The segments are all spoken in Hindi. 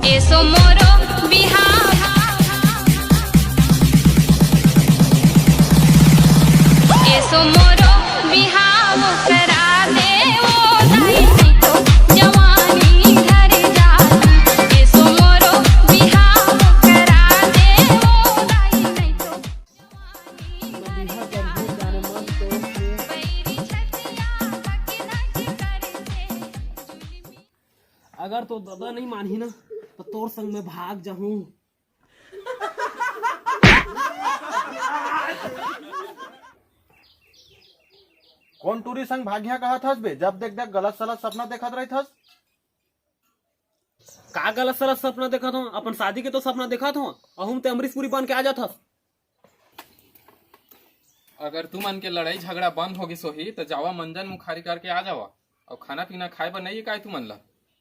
एसो मोरो बिहाव एसो मोरो बिहाव करा दे ओ दाई नहीं तो जवानी घर जाती एसो मोरो बिहाव करा दे ओ दाई नहीं तो जवानी घर जाती बैरी छतिया धकी धकी करके अगर तो दादा नहीं मानी ना तो तोर संग में भाग जाऊं। कौन टूरी संग भाग्या कहा थस बे? जब देख देख गलत सलत सपना देखत रही थस। का गलत सलत सपना देखा था? अपन शादी के तो सपना देखा था। अहुम ते अमरीश पुरी बन के आ जात हस। अगर तू मन के लड़ाई झगड़ा बंद होगी सोही तो जावा मंजन मुखारी करके आ जावा और खाना पीना खाए पर नहीं का तू मन ला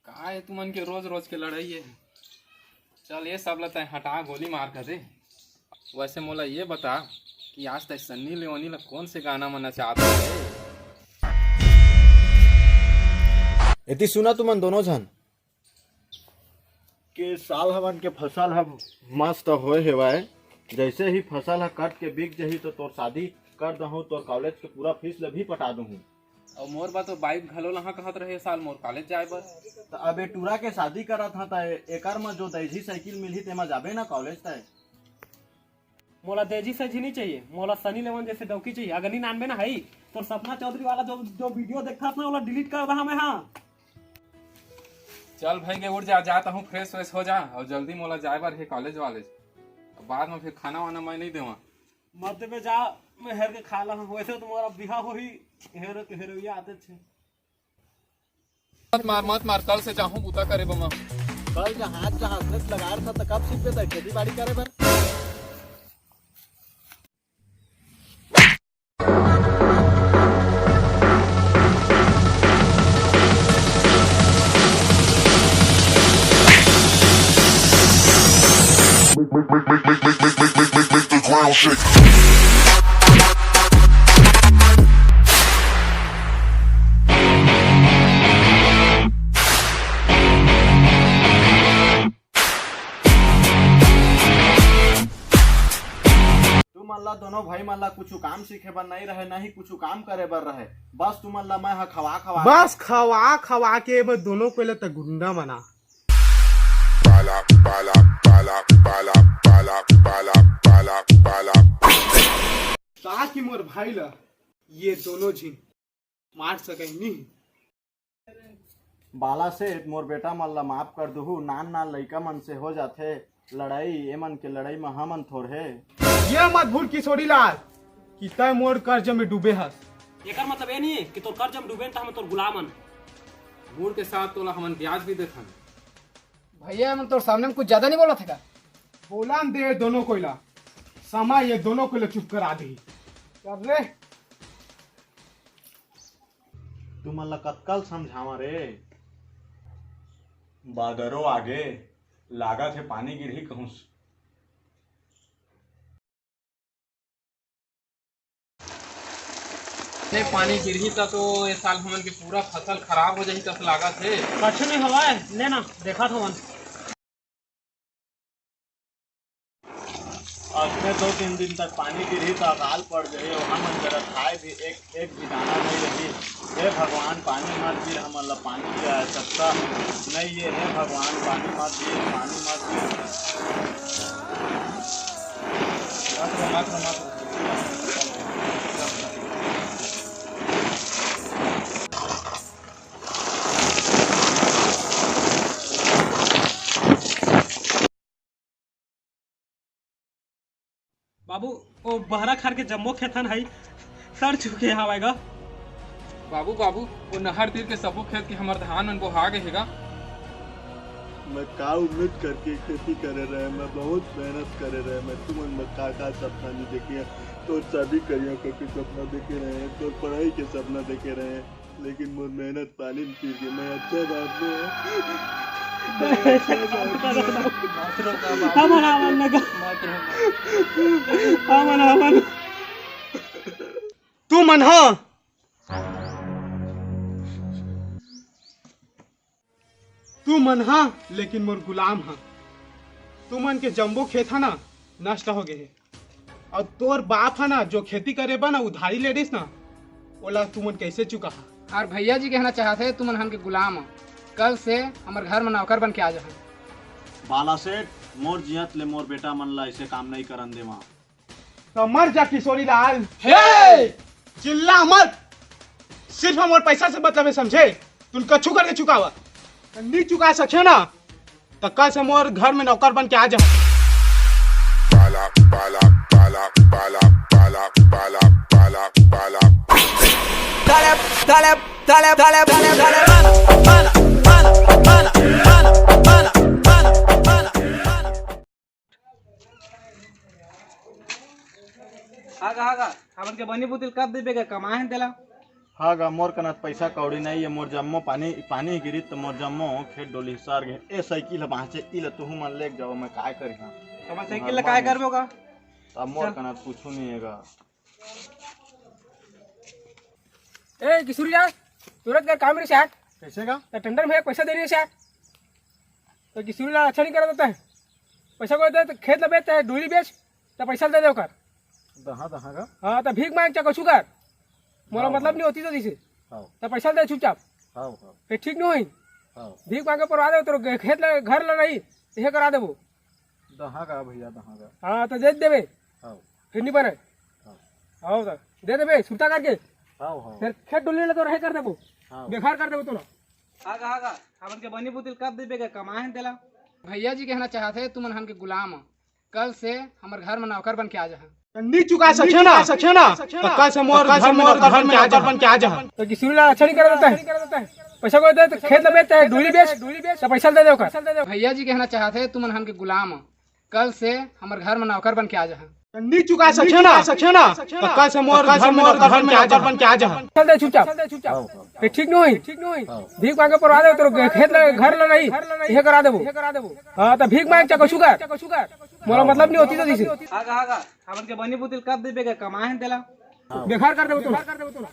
का है तू मन के रोज रोज के लड़ाई है। चल ये सब लता हटा गोली मार कर दे। वैसे मोला ये बता कि आज तक सन्नी लियोनी ला कौन से गाना मना चाहता है? इति सुना तुमन दोनों जन के साल हमन के फसल हम मस्त होए हेवाए। जैसे ही फसल है कट के बिक जही तो तोर शादी कर दहूँ, तोर कॉलेज के पूरा फीस ले भी पटा दूँ। और मोर बा तो बाइक घलो लहा कहत रहे साल मोर कॉलेज जाए बर। तो अबे टूरा के शादी करत था तो एकर में जो दैजी साइकिल मिली तेमा जाबे ना कॉलेज तय। मोला तेजी से नहीं चाहिए, मोला सनी लेवन जैसे डौकी चाहिए। अगर नहीं नानबे ना है तो सपना चौधरी वाला जो जो वीडियो देखा था वाला डिलीट कर रहा मैं। हाँ चल भाई के उठ जा जाता हूँ, फ्रेश व्रेश हो जा और जल्दी मोला जाए बर है कॉलेज वाले। बाद में फिर खाना वाना मैं नहीं देवा। मत पे जा मैं हेर के खा ला। वैसे तुम्हारा बिहा हो ही हेरो के हेरोइया आते थे। मत मार कल से जाऊँ बूता करे बमा। कल जहाँ हसरत लगा रहा था तो कब सीख पे खेती बाड़ी करे बर। Make the ground shake. तुमल्ला दोनों भाई मल्ला कुछ काम सीखे बर नहीं रहे, नहीं कुछ काम करे बर रहे। बस तुमल्ला मैं खवा खवा बस खवा खवा के बस दोनों पहले तक गुंडा बना। Bala, bala, bala, bala, bala, bala, bala, bala. ताकि मोर भाई ला ये दोनों झिन मार सके नहीं। बाला से मोर बेटा मल्ला माफ कर दू। नान नान लइका मन से हो जाते लड़ाई, एमन के लड़ाई में हमन थोड़े। ये मत भूल किशोरी लाल कि तय मोर कर्ज में डूबे हस। एकर मतलब ये नहीं है कि तोर कर्ज में डूबे तो हम तोर गुलामन। बूढ़ के साथ तोला हमन ब्याज भी देथन। भैया हम तो सामने में कुछ ज्यादा नहीं बोला था क्या? बोला दे दोनों को ला समय ये दोनों को चुप करा दी। कर रे तू मल्ला कतकल समझावा रे। बादरो आगे लागत है पानी गिरही कहूं। पानी गिरही था तो ये साल हमन के पूरा फसल खराब हो जाही तब लागत है। कछ नहीं हवा है लेना देखा था मन। अगले 2-3 दिन तक पानी गिरही तो अकाल पड़ जाए और हम जरा खाए भी एक भी दाना नहीं रही। हे भगवान पानी मत दिए, हम पानी की आवश्यकता नहीं है। हे भगवान पानी मत दिए, पानी मत दिए। बाबू वो बहरा खार के जम्मो खेतन है सर चुके हवाएगा। बाबू बाबू वो नहर तीर के सबो खेत के हमार धान मन बोहा गए हेगा। मैं का उम्मीद करके खेती करे रहे, मैं बहुत मेहनत करे रहे। मैं तुम का सपना नहीं देखे, तो शादी करियो करके सपना देखे रहे, तो पढ़ाई के सपना देखे रहे, लेकिन मोर मेहनत पानी में पी गई। मैं अच्छा बात तू मन हो तू मन हा लेकिन मोर गुलाम हा। तू मन के जम्बो खेत है ना नष्ट हो गए, और तोर बाप है ना जो खेती करे बा ना उधारी ले रहीस ना, ओला तू मन कैसे चुका हा? और भैया जी कहना चाहते तुम हमके गुलाम हो, कल से हमारे घर में नौकर बन के आ जाए। बाला सेठ, मोर जियत ले मोर बेटा मन ला ऐसे काम नहीं करन दे वहाँ। तो मर जा किशोरी लाल। हे चिल्ला मत, सिर्फ हम और पैसा से मतलब है समझे। तुम कछु करके चुकावा, नहीं चुका सके ना तो कल से मोर घर में नौकर बन के आ जा। Bala, bala, bala, bala, bala, bala, bala, bala. Dale, dale, dale, dale, dale, dale, bala, bala, bala, bala, bala, bala, bala, bala. हागा हमन के बनी बुतिल कब देबेगा, कमाए हैं तेला। हाँ गा, मोर कनत पैसा कौड़ी नहीं है। मोर जम्मो पानी गिरी तो मोर जम्मो खेत डोली सार गए। ए साइकिल है वहाँ से इल तुहू मन ले जाओ, मैं काय करी हाँ। तो साइकिल ला काय करबोगा? तब मोर कनत पूछू नहीं हैगा। ए किशोरी यार, तुरंत कर काम रे शाट। कैसे का? तो टेंडर में पैसा देने शाट। तो किशोरी ला अच्छा नहीं करा देता है, पैसा को दे तो खेत ला बेच, डोली बेच, तो पैसा दे दे कर। दहा का? हाँ तो भीख मांग चाको कर, मोरा मतलब नहीं होती तो दिसे। तो पैसा दे चुपचाप, फिर ठीक नहीं हुई। भीख मांगे पर आ दे तो खेत ला घर ला नहीं यह करा देबो। दहा का भैया, दहा का। हाँ तो दे देबे, फिर नहीं बने। हाँ तो दे देबे छुट्टा करके, फिर खेत डोली ला तो रहे कर देबो, बेकार कर देबो तो ना। हागा हमन के बनी बुतिल कब देबेगा, कमाए हैं तेला। भैया जी कहना चाहते तुम हमके गुलाम हो, कल से हमारे घर में नौकर बन के आ जाए। नहीं चुका सके ना तो कल से मोर घर में नौकर बन के आ जा। तो किसी ला अच्छा नहीं कर देता है, पैसा को दे तो खेत ला बेच, डोली बेच, तो पैसा दे दे कर। भैया जी कहना चाहते तुम हमके गुलाम हो, कल से हमारे घर में नौकर बन के आ जाए। नहीं चुका सके ना तो कल से मोर घर में नौकर बन के आ जा। चल दे चुपचाप, फिर ठीक नहीं हुई। भीख मांगे पर आ दे तो खेत ला घर ला नहीं यह करा देबो। हाँ तो भीख मांग चाको कर, मोरा मतलब नहीं होती तो दिसे। हागा हमन के बनी बुतिल कब देबेगा, कमाए हैं तेला। बेकार कर देबो तो ना।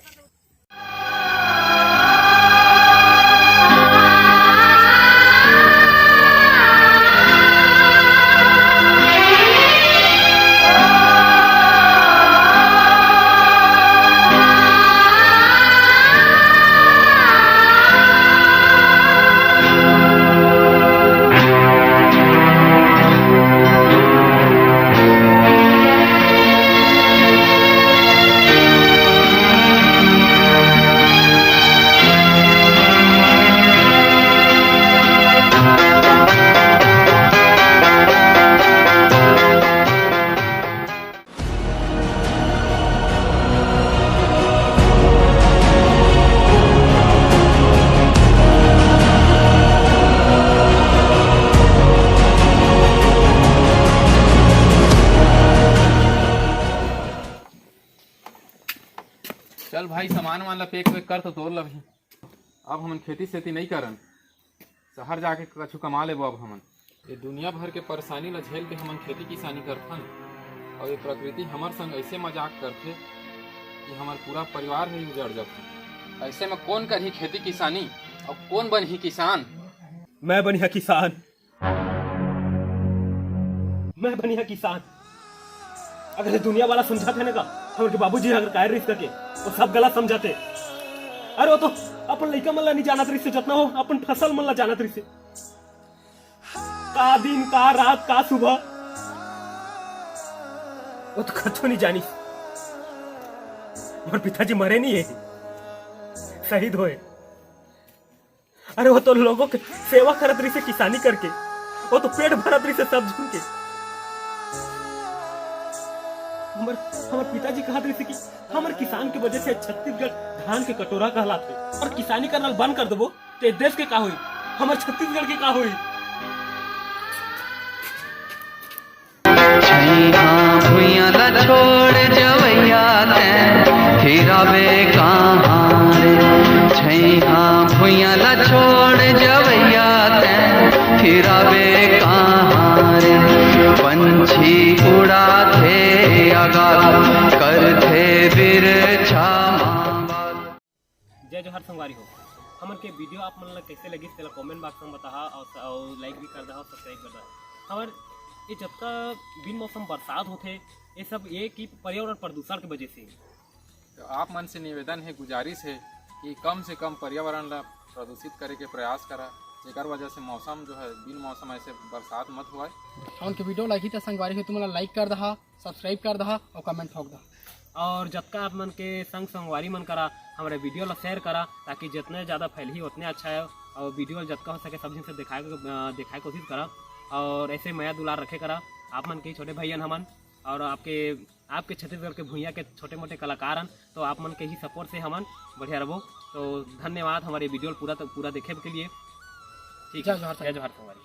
चल भाई, सामान वामान ला पैक वैक कर तो तोड़ लभी। अब हमन खेती सेती नहीं करन, शहर जाके कछु कमा लेबो। अब हमन ये दुनिया भर के परेशानी ला झेल के हमन खेती किसानी करथन, और ये प्रकृति हमर संग ऐसे मजाक करथे कि हमार पूरा परिवार ही उजड़ जाता। ऐसे में कौन करही खेती किसानी और कौन बनही किसान? मैं बनिया किसान, मैं बनिया किसान। अगर ये दुनिया वाला समझाते ना का हमारे बाबूजी अगर काय रिश्त करके वो सब गलत समझाते। अरे वो तो अपन लड़का मन ला नहीं जानत रही से, जितना हो अपन फसल मन ला जानत रही से। का दिन का रात का सुबह वो तो कच्छो नहीं जानी। और पिताजी मरे नहीं है, शहीद हुए। अरे वो तो लोगों के सेवा करत रही से किसानी करके, वो तो पेट भरत रही से सब झुन के। हमारे पिताजी कहा रही थी कि हमारे किसान की वजह से छत्तीसगढ़ धान के कटोरा कहलाते, और किसानी करना बंद कर देबो तो देश के का हुई, हमारे छत्तीसगढ़ के का हुई। छोड़ जवैया फिरावे कहाँ रे, भुइया ला छोड़ जवैया फिरावे कहाँ रे। पंछी उड़ा थे आगाह कर थे बिरछा। जय जोहर संगवारी हो, हमन के वीडियो आप मन ला कैसे लगी तेला कमेंट बॉक्स में बताहा और लाइक भी कर दहा और सब्सक्राइब कर दहा। हमर ये जब का बिन मौसम बरसात होते ये सब ये कि पर्यावरण प्रदूषण की वजह से। तो आप मन से निवेदन है, गुजारिश है कि कम से कम पर्यावरण ला प्रदूषित करे के प्रयास करा, जेकर वजह से मौसम जो है बिन मौसम ऐसे बरसात मत हुआ। उनके वीडियो लगी तो संगवारी के तुमला लाइक कर दहा, सब्सक्राइब कर दहा और कमेंट ठोक दहा। और जतका आप मन के संगवारी मन करा हमारे वीडियो ला शेयर करा, ताकि जितने ज़्यादा फैली उतने अच्छा है। और वीडियो जतका हो सके सब से दिखाए कोशिश करा और ऐसे माया दुलार रखे करा। आप मन के छोटे भैया हमन और आपके छत्तीसगढ़ के भूइया के छोटे मोटे कलाकार हन, तो आप मन के ही सपोर्ट से हमन बढ़िया रहो। तो धन्यवाद हमारे वीडियो पूरा देखे के लिए। ठीक है, जय जोहार संगवारी।